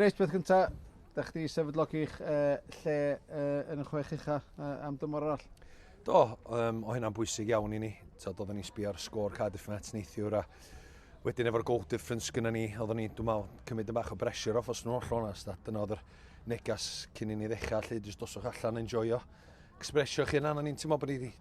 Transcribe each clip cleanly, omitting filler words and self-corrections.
Reit, beth gynta, da chdi sefydlogi'ch lle yn y chwech ucha am dymor arall? Do, o hynna'n bwysig iawn i ni. Oedden ni sbio ar sgôr Cardiff Met neithiwr a wedyn efo'r goal difference gyda ni, oedden ni, dwi'n meddwl, cymryd yn bach o bresur off os nhw'n holl onast. Dyna oedd yr negas cyn i ni ddechrau, lle jyst doswch allan enjoyo. Expresio chi yna, ni'n teimlo bod ni wedi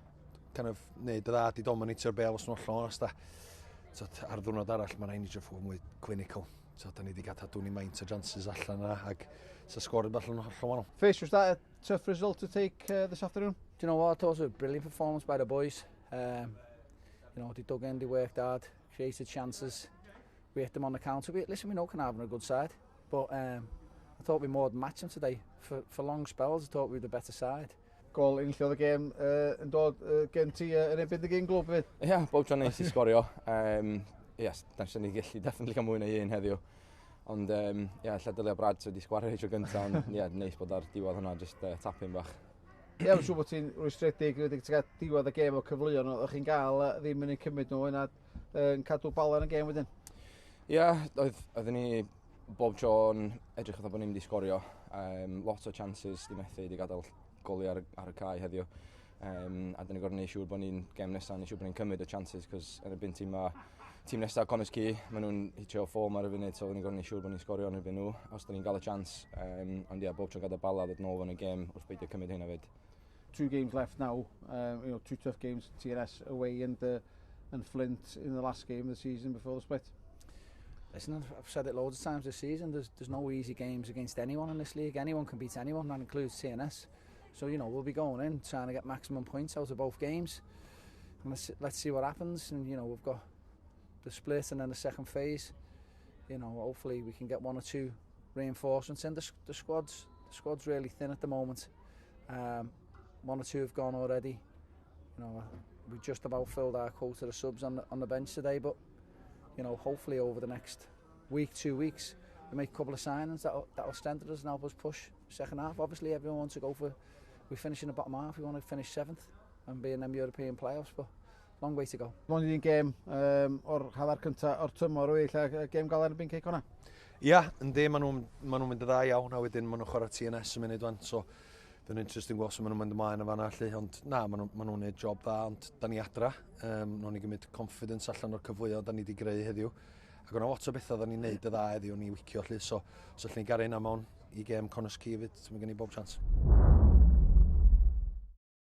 neud y dda di dominator bel os nhw'n holl onast. Ar ddwrnod arall, mae rhaid ni drwy ffwrdd mwy clinical. Da ni wedi gadw ni maint o chances allan yna, ac sa sgôr yn allan holl wahanol. Fish, was that a tough result to take this afternoon? Do you know what? It was a brilliant performance by the boys. They dug in, they worked hard, created chances. We hit them on the counter. We know Caernarfon are a good side, but I thought we more than matched them today. For long spells, I thought we were the better side. Gol unlliodd y gêm yn dod gen ti yn ebyn y gêm glwb fyd? Ie, bob tro neis i sgorio. Yes, dan ni gallu definitely cael mwy na un heddiw. Ond lle dylio Brad wedi sgwario eich o gyntaf, ond neis bod ar diwedd hwnna, just tapin bach. Ie, mae'n siŵr bod ti'n rwystredig wedi cael diwedd y gêm o cyfleuon, o'ch chi'n gael ddim yn ei cymryd nhw yna yn cadw Bala yn y gêm wedyn? Ie, oedden ni bob tro yn edrych oedd bod ni'n mynd i sgorio. Lot o chances di methu di gadael goli ar y cae heddiw. A dyn ni gorau gwneud siŵr bod ni'n gêm nesaf, ni'n siŵr bod ni'n cymryd y chances, cos yn y byn tîm nesaf Connors Key, maen nhw'n hitio ffôl ar y funud, so ni'n gorau gwneud siŵr bod ni'n sgorio yn y byn nhw, os dyn ni'n gael y chance. Ond bob tro gadael Bala ddod nôl yn y gêm wrth beidio cymryd hynna fyd. 2 games left now, 2 tough games, TNS away and Flint in the last game of the season before the split. Listen, I've said it loads of times this season, there's no easy games against anyone in this league. Anyone can beat anyone, that includes TNS. So, we'll be going in, trying to get maximum points out of both games. And let's see what happens. And, we've got the split and then the second phase. Hopefully we can get 1 or 2 reinforcements in. The squad's really thin at the moment. 1 or 2 have gone already. We just about filled our quota of subs on the bench today, but hopefully over the next week, 2 weeks, we make a couple of signings that'll strengthen us and help us push second half. Obviously, everyone wants to go for. We finish in the bottom half. We want to finish 7th and be in them European playoffs, but long way to go. Mae'n un gêm o'r hanner cyntaf o'r tymor o'i lle gêm gael erbyn Ceic hwnna? Ia, yndi, maen nhw'n mynd y dda iawn, a wedyn maen nhw'n chwarae TNS yn munud wan, so fe'n interesting gweld sy'n maen nhw'n mynd ymlaen y fanna allu, ond na, maen nhw'n gwneud job dda, ond da ni adra, nhw'n ni gymryd confidence allan o'r cyfleoedd da ni wedi greu heddiw, ac o'na lot o bethau da ni'n neud y dda heddiw ni wicio allu, so allwn ni gael ein am i gêm Connors Key fyd, mae'n gen i bob chance.